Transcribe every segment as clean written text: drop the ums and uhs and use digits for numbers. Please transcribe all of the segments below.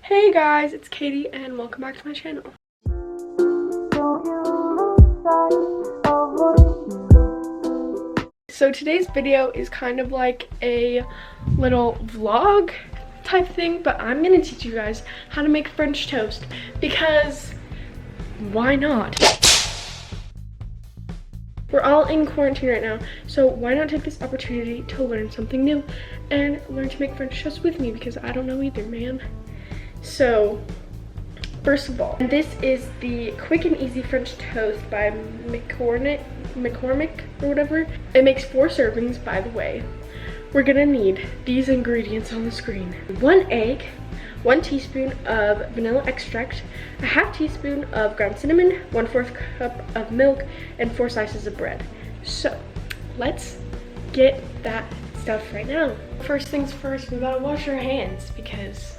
Hey guys, it's Katie and welcome back to my channel. So today's video is kind of like a little vlog type thing, but I'm gonna teach you guys how to make French toast because why not? We're all in quarantine right now, so why not take this opportunity to learn something new and learn to make French toast with me because I don't know either, man. So, first of all, this is the Quick and Easy French Toast by McCormick or whatever. It makes 4 servings, by the way. We're gonna need these ingredients on the screen. 1 egg, 1 teaspoon of vanilla extract, a ½ teaspoon of ground cinnamon, 1/4 cup of milk, and 4 slices of bread. So, let's get that stuff right now. First things first, we gotta wash our hands because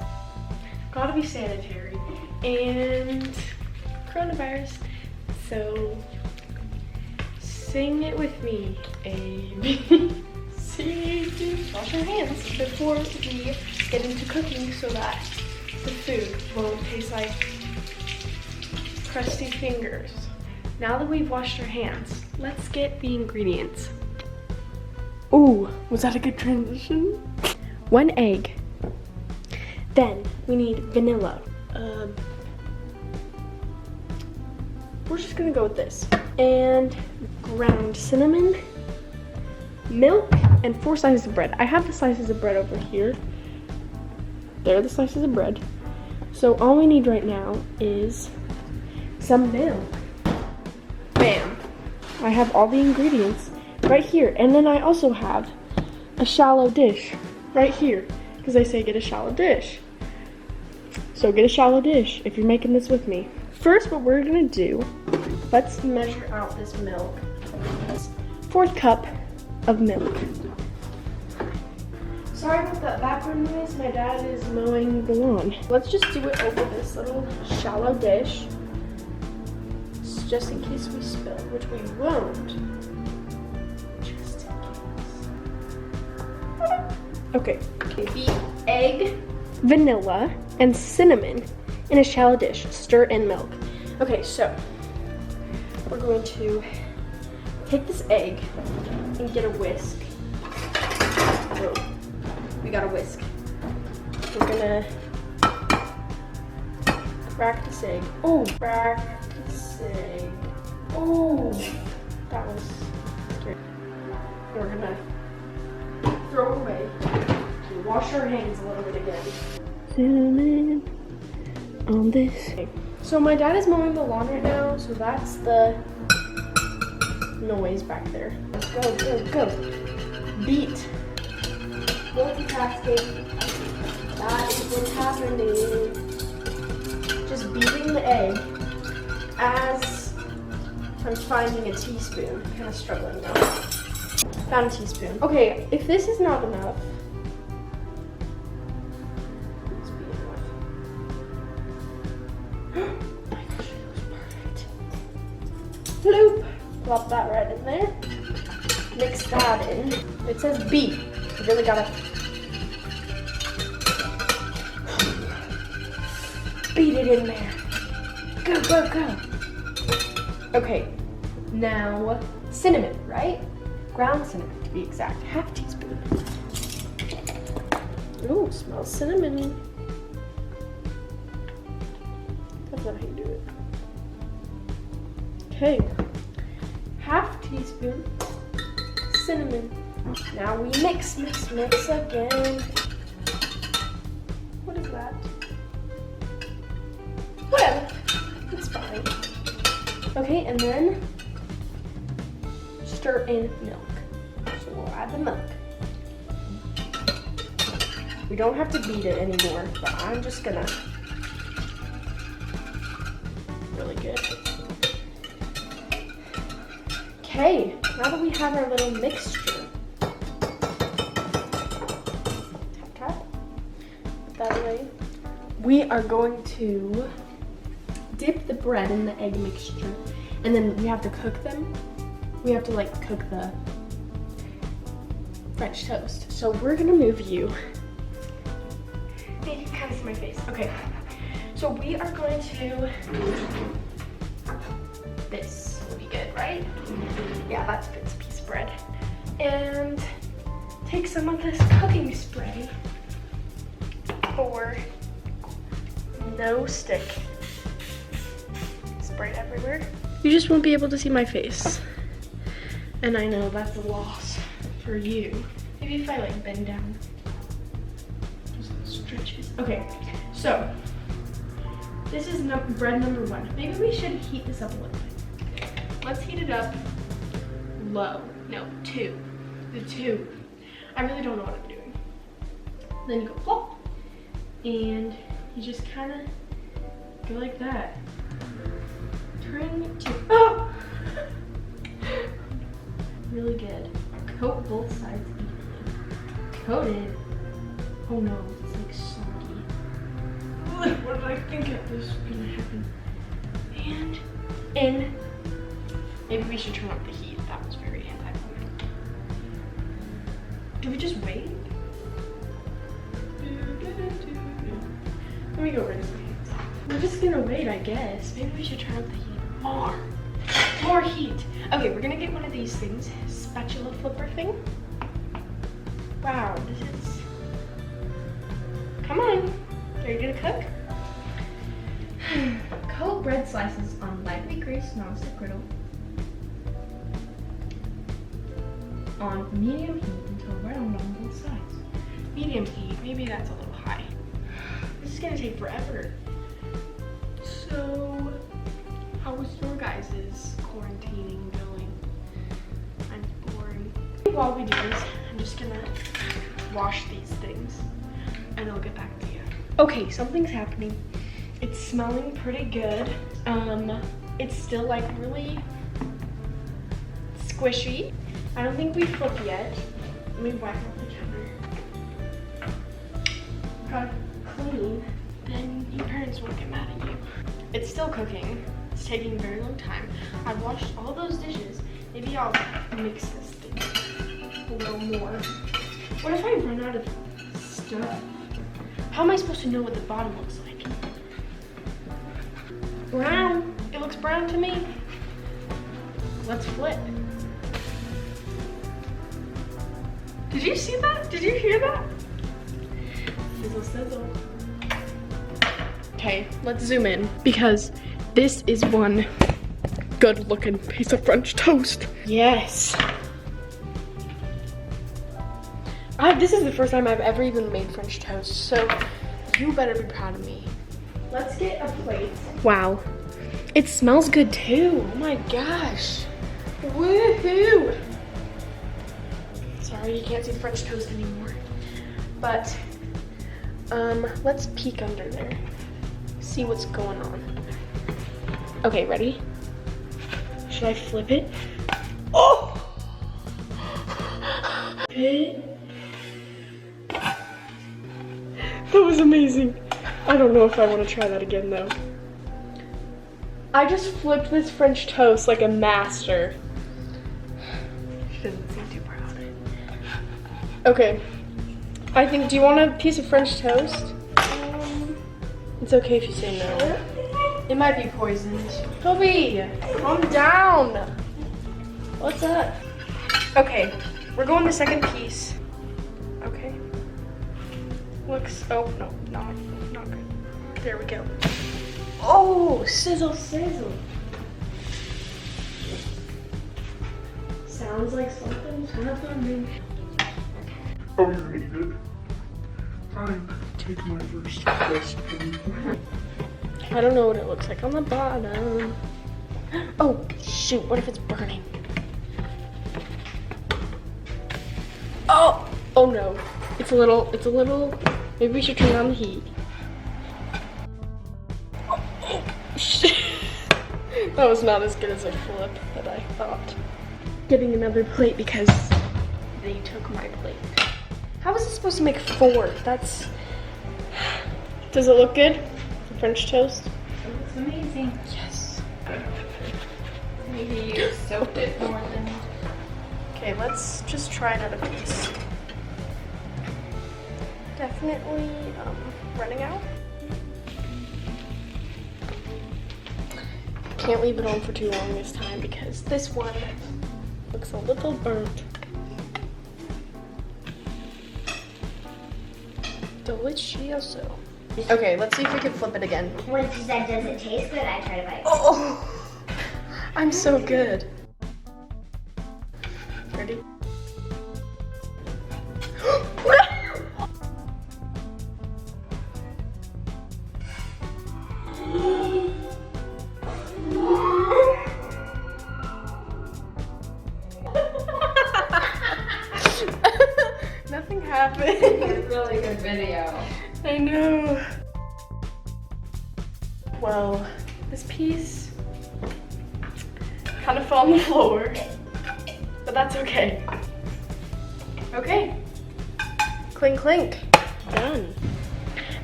gotta be sanitary and coronavirus. So sing it with me. A, B, C, D. Wash your hands before we get into cooking so that the food won't taste like crusty fingers. Now that we've washed our hands, let's get the ingredients. Ooh, was that a good transition? 1 egg. Then we need vanilla. We're just gonna go with this. And ground cinnamon, milk, and 4 slices of bread. I have the slices of bread over here. There are the slices of bread. So all we need right now is some milk. Bam. I have all the ingredients right here. And then I also have a shallow dish right here because they say get a shallow dish. So get a shallow dish if you're making this with me. First, what we're gonna do, let's measure out this milk. 1/4 cup of milk. Sorry about that background noise, my dad is mowing the lawn. Let's just do it over this little shallow dish, just in case we spill, which we won't. Just in case. Okay, beat egg, vanilla, and cinnamon in a shallow dish. Stir in milk. Okay, so we're going to take this egg and get a whisk. Whoa, we got a whisk. We're gonna crack this egg. Oh, crack this egg. Oh, that was scary. We're gonna throw it away. Wash our hands a little bit again. Cinnamon on this. Okay. So my dad is mowing the lawn right now, so that's the noise back there. Let's go, go, go. Beat. Multitasking. That is what's happening. Just beating the egg as I'm finding a teaspoon. I'm kind of struggling now. Found a teaspoon. Okay, if this is not enough, Loop. Plop that right in there. Mix that in. It says beat. You really gotta beat it in there. Go, go, go. Okay. Now cinnamon, right? Ground cinnamon to be exact. ½ teaspoon. Ooh, smells cinnamon. That's not how you do it. Okay, ½ teaspoon cinnamon. Now we mix, mix, mix again. What is that? Whatever, it's fine. Okay, and then stir in milk. So we'll add the milk. We don't have to beat it anymore, but I'm just gonna really good. Okay, now that we have our little mixture, tap tap, put that away. We are going to dip the bread in the egg mixture, and then we have to cook them. We have to like cook the French toast. So we're gonna move you. You can kind of see my face. Okay, So we are going to, this will be good, right? Yeah, that's a good piece of bread. And take some of this cooking spray for no stick. Spray it everywhere. You just won't be able to see my face. And I know that's a loss for you. Maybe if I like bend down. Just stretches. Okay, so this is bread number 1. Maybe we should heat this up a little bit. Let's heat it up low. No, 2. The 2. I really don't know what I'm doing. Then you go plop. And you just kind of go like that. Turn to, oh! Really good. Coat both sides evenly. Coated. Oh no, it's like soggy. What did I think this was gonna happen? And in. Maybe we should turn up the heat. That was very high. Do we just wait? Let me go rinse my hands. We're just gonna wait, I guess. Maybe we should turn up the heat more heat. Okay, we're gonna get one of these things, spatula flipper thing. Wow, this is, come on, are you gonna cook? Coat bread slices on lightly greased nonstick griddle on medium heat until browned on both sides. Medium heat, maybe that's a little high. This is gonna take forever. So, how was your guys' quarantining going? I'm boring. While we do this, I'm just gonna wash these things and I'll get back to you. Okay, something's happening. It's smelling pretty good. It's still like really squishy. I don't think we flipped yet. Let me wipe off the counter. Got clean, then your parents won't get mad at you. It's still cooking. It's taking a very long time. I've washed all those dishes. Maybe I'll mix this thing a little more. What if I run out of stuff? How am I supposed to know what the bottom looks like? Brown. It looks brown to me. Let's flip. Did you see that? Did you hear that? Sizzle, sizzle. Okay, let's zoom in because this is one good looking piece of French toast. Yes. This is the first time I've ever even made French toast, so you better be proud of me. Let's get a plate. Wow. It smells good too. Oh my gosh. Woohoo. Sorry, you can't see French toast anymore. But, let's peek under there. See what's going on. Okay, ready? Should I flip it? Oh! That was amazing. I don't know if I want to try that again though. I just flipped this French toast like a master. She doesn't seem too proud. Okay. I think, do you want a piece of French toast? It's okay if you say no. It might be poisoned. Toby, calm down. What's up? Okay, we're going the second piece. Okay. Looks, oh, no, not good. There we go. Oh, sizzle, sizzle. Sounds like something's happening. Are we ready to take my first recipe? I don't know what it looks like on the bottom. Oh, shoot, what if it's burning? Oh no. It's a little, maybe we should turn on the heat. Oh, shit. That was not as good as a flip that I thought. Getting another plate because they took my plate. How was it supposed to make 4? That's, does it look good? The French toast? It looks amazing. Yes. Maybe you soaked it more than... Okay, let's just try another piece. Definitely running out. can't leave it on for too long this time because this one looks a little burnt. Delicioso. Okay, let's see if we can flip it again. When she said, does it taste good? I tried to bite. Oh, I'm so good. Ready? Nothing happened. It's a really good video. I know. Well, this piece kind of fell on the floor, but that's okay. Okay. Clink, clink. Done.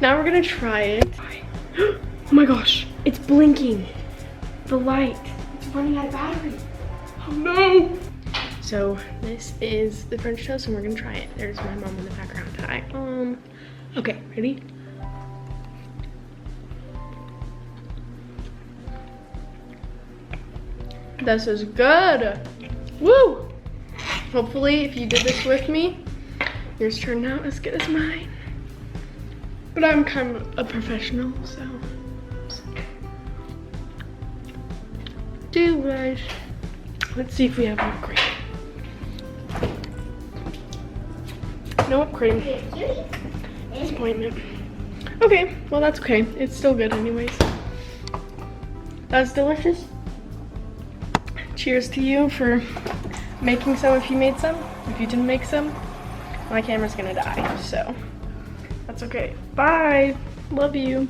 Now we're gonna try it. Oh my gosh, it's blinking. The light. It's running out of battery. Oh no. So this is the French toast and we're gonna try it. There's my mom in the background. Hi. Okay, ready? This is good. Woo! Hopefully if you did this with me, yours turned out as good as mine. But I'm kind of a professional, so. Do guys. Let's see if we have whipped cream. No whipped cream. Disappointment. Okay, well that's okay. It's still good anyways. That's delicious. Cheers to you for making some if you made some. If you didn't make some, my camera's gonna die, so that's okay. Bye. Love you.